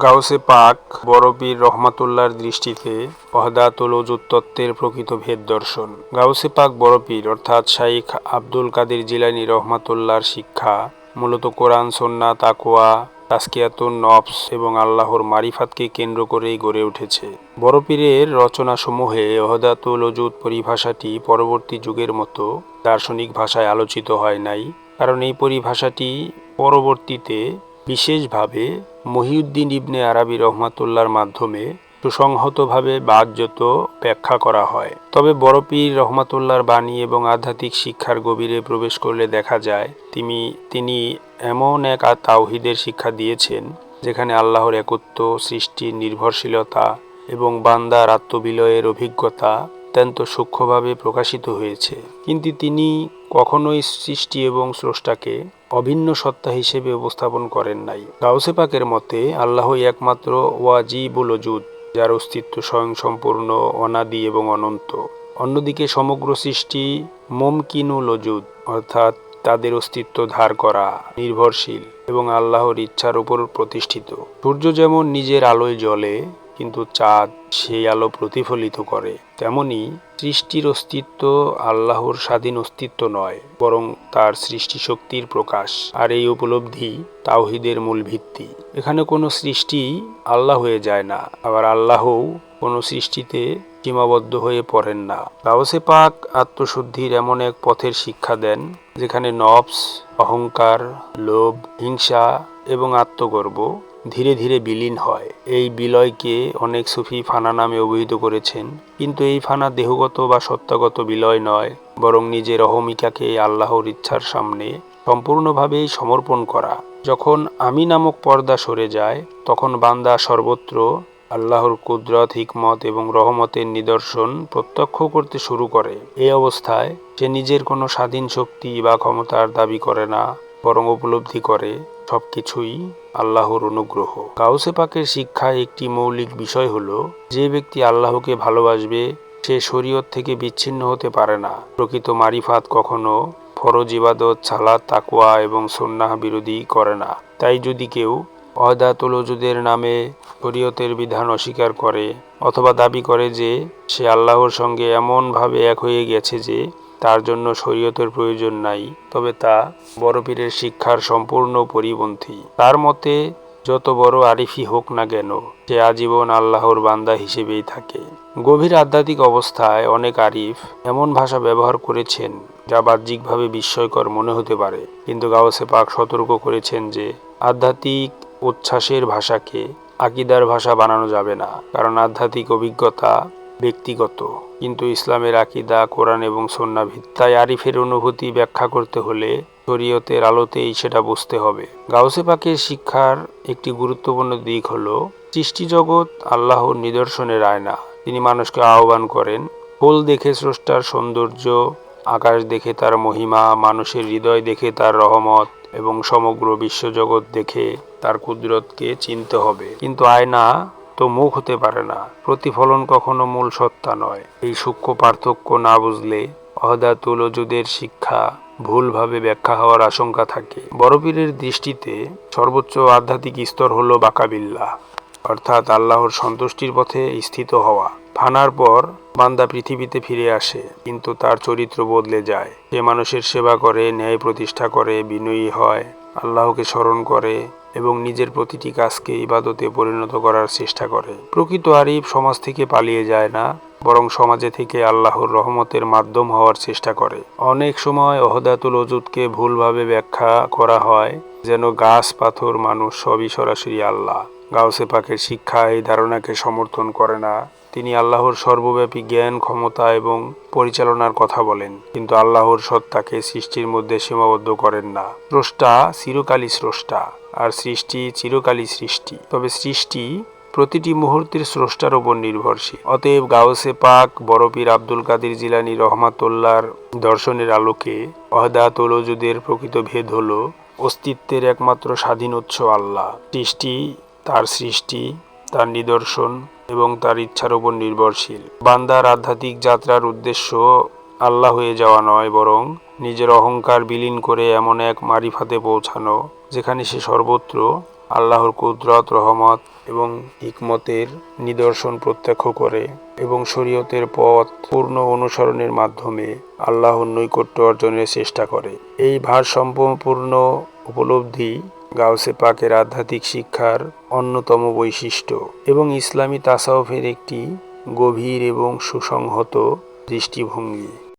গাউসে পাক বড় পীর রহমাতুল্লাহর দৃষ্টিতে ওয়াহদাতুল ওজুদ তত্ত্বের প্রকৃত ভেদ দর্শন। গাউসে পাক বড় পীর অর্থাৎ শাইখ আব্দুল কাদের জিলানী রহমাতুল্লাহর শিক্ষা মূলত কোরআন, সুন্নাহ, তাকওয়া, তাজকিয়াতুন নফস এবং আল্লাহর মারিফাতকে কেন্দ্র করেই গড়ে উঠেছে। বড় পীরের রচনাসমূহে ওয়াহদাতুল ওজুদ পরিভাষাটি পরবর্তী যুগের মতো দার্শনিক ভাষায় আলোচিত হয় নাই, কারণ এই পরিভাষাটি পরবর্তীতে বিশেষভাবে মহিউদ্দিন ইবনে আরবি রহমাতুল্লাহর মাধ্যমে সুসংহতভাবে বাহ্যত ব্যাখ্যা করা হয়। তবে বড় পীর রহমাতুল্লাহর বাণী এবং আধ্যাত্মিক শিক্ষার গভীরে প্রবেশ করলে দেখা যায় তিনি এমন এক তাওহীদের শিক্ষা দিয়েছেন যেখানে আল্লাহর একত্ব, সৃষ্টির নির্ভরশীলতা এবং বান্দার আত্মবিলয়ের অভিজ্ঞতা অত্যন্ত সূক্ষ্মভাবে প্রকাশিত হয়েছে। কিন্তু তিনি কখনোই সৃষ্টি এবং স্রষ্টাকে অভিন্ন সত্তা হিসেবে উপস্থাপন করেন নাই। গাউসে পাকের মতে আল্লাহই একমাত্র ওয়াজিবুল ওজুদ, যার অস্তিত্ব স্বয়ংসম্পূর্ণ, অনাদি এবং অনন্ত। অন্যদিকে সমগ্র সৃষ্টি মুমকিনুল ওজুদ, অর্থাৎ তাদের অস্তিত্ব ধার করা, নির্ভরশীল এবং আল্লাহর ইচ্ছার উপর প্রতিষ্ঠিত। সূর্য যেমন নিজের আলোয় জ্বলে কিন্তু চাঁদ সেই আলো প্রতিফলিত করে, তেমনি সৃষ্টির অস্তিত্ব আল্লাহর স্বাধীন অস্তিত্ব নয়, বরং তার সৃষ্টি শক্তির প্রকাশ। আর এই উপলব্ধি তাওহীদের মূল ভিত্তি। এখানে কোনো সৃষ্টি আল্লাহ হয়ে যায় না, আবার আল্লাহও কোনো সৃষ্টিতে সীমাবদ্ধ হয়ে পড়েন না। গাউসে পাক আত্মশুদ্ধির এমন এক পথের শিক্ষা দেন যেখানে নফস, অহংকার, লোভ, হিংসা এবং আত্মগর্ব ধীরে ধীরে বিলীন হয়। এই বিলয়কে অনেক সুফি ফানা নামে অভিহিত করেছেন, কিন্তু এই ফানা দেহগত বা সত্তাগত বিলয় নয়, বরং নিজের অহমিকাকে আল্লাহর ইচ্ছার সামনে সম্পূর্ণভাবে সমর্পণ করা। যখন আমি নামক পর্দা সরে যায়, তখন বান্দা সর্বত্র আল্লাহর কুদরত, হিকমত এবং রহমতের নিদর্শন প্রত্যক্ষ করতে শুরু করে। এই অবস্থায় সে নিজের কোনো স্বাধীন শক্তি বা ক্ষমতার দাবি করে না, বরং উপলব্ধি করে সবকিছুই আল্লাহর অনুগ্রহ। গাউসে পাকের শিক্ষায় একটি মৌলিক বিষয় হলো, যে ব্যক্তি আল্লাহকে ভালোবাসবে সে শরীয়ত থেকে বিচ্ছিন্ন হতে পারে না। প্রকৃত মারিফাত কখনো ফরজ ইবাদত, সালাত, তাকওয়া এবং সুন্নাহ বিরোধী করে না। তাই যদি কেউ ওয়াহদাতুল ওজুদের নামে শরীয়তের বিধান অস্বীকার করে অথবা দাবি করে যে সে আল্লাহর সঙ্গে এমনভাবে এক হয়ে গেছে যে তার জন্য শরীয়তের প্রয়োজন নাই, তবে তা বড় পীরের শিক্ষার সম্পূর্ণ পরিপন্থী। তার মতে যত বড় আরিফই হোক না কেন, সে আজীবন আল্লাহর বান্দা হিসেবেই থাকে। গভীর আধ্যাত্মিক অবস্থায় অনেক আরিফ এমন ভাষা ব্যবহার করেছেন যা বাহ্যিকভাবে বিস্ময়কর মনে হতে পারে, কিন্তু গাউসে পাক সতর্ক করেছেন যে আধ্যাত্মিক উচ্ছ্বাসের ভাষাকে আকীদার ভাষা বানানো যাবে না, কারণ আধ্যাত্মিক অভিজ্ঞতা ব্যক্তিগত, কিন্তু ইসলামের আকীদা কোরআন এবং সুন্নাহ ভিত্তিক। তাই আরিফের অনুভূতি ব্যাখ্যা করতে হলে শরীয়তের আলোতেই সেটা বুঝতে হবে। গাউসে পাকের শিক্ষার একটি গুরুত্বপূর্ণ দিক হলো সৃষ্টিজগৎ আল্লাহর নিদর্শনের আয়না। তিনি মানুষকে আহ্বান করেন ফুল দেখে স্রষ্টার সৌন্দর্য, আকাশ দেখে তার মহিমা, মানুষের হৃদয় দেখে তার রহমত এবং সমগ্র বিশ্বজগৎ দেখে তার কুদরতকে চিনতে হবে। কিন্তু আয়না তো মুখ হতে পারে না, প্রতিফলন কখনো মূল সত্তা নয়। এই সূক্ষ্ম পার্থক্য না বুঝলে ওয়াহদাতুল ওজুদের শিক্ষা ভুলভাবে ব্যাখ্যা হওয়ার আশঙ্কা থাকে। বড় পীরের দৃষ্টিতে সর্বোচ্চ আধ্যাত্মিক স্তর হলো বাকাবিল্লাহ, অর্থাৎ আল্লাহর সন্তুষ্টির পথে স্থিত হওয়া। ফানার পর বান্দা পৃথিবীতে ফিরে আসে, কিন্তু তার চরিত্র বদলে যায়। সে মানুষের সেবা করে, ন্যায় প্রতিষ্ঠা করে, বিনয়ী হয়, আল্লাহকে স্মরণ করে এবং নিজের প্রতিটি কাজকে ইবাদতে পরিণত করার চেষ্টা করে। প্রকৃত আরিফ সমাজ থেকে পালিয়ে যায় না, বরং সমাজে থেকে আল্লাহর রহমতের মাধ্যম হওয়ার চেষ্টা করে। অনেক সময় ওয়াহদাতুল ওজুদকে ভুলভাবে ব্যাখ্যা করা হয় যেন গাছ, পাথর, মানুষ সবই সরাসরি আল্লাহ। গাউসে পাকের শিক্ষা এই ধারণাকে সমর্থন করে না। তিনি আল্লাহর সর্বব্যাপী জ্ঞান, ক্ষমতা এবং পরিচালনার কথা বলেন, কিন্তু আল্লাহর সত্তাকে সৃষ্টির মধ্যে সীমাবদ্ধ করেন না। স্রষ্টা চিরকালই স্রষ্টা, আর সৃষ্টি চিরকালই সৃষ্টি। তবে সৃষ্টি প্রতিটি মুহূর্তের স্রষ্টার উপর নির্ভরশীল। অতএব গাউসে পাক বড় পীর আব্দুল কাদের জিলানী রহমাতুল্লাহর দর্শনের আলোকে ওয়াহদাতুল ওজুদের প্রকৃত ভেদ হলো অস্তিত্বের একমাত্র স্বাধীন উৎস আল্লাহ। সৃষ্টি তার সৃষ্টি, তার নিদর্শন এবং তার ইচ্ছার উপর নির্ভরশীল। বান্দার আধ্যাত্মিক যাত্রার উদ্দেশ্য আল্লাহ হয়ে যাওয়া নয়, বরং নিজের অহংকার বিলীন করে এমন এক মারিফাতে পৌঁছানো যেখানে সে সর্বত্র আল্লাহর কুদরত, রহমত এবং হিকমতের নিদর্শন প্রত্যক্ষ করে এবং শরীয়তের পথ পূর্ণ অনুসরণের মাধ্যমে আল্লাহর নৈকট্য অর্জনের চেষ্টা করে। এই ভারসাম্যপূর্ণ উপলব্ধি গাউসে পাকের আধ্যাত্মিক শিক্ষার অন্যতম বৈশিষ্ট্য এবং ইসলামী তাসাউফের একটি গভীর এবং সুসংহত দৃষ্টিভঙ্গি।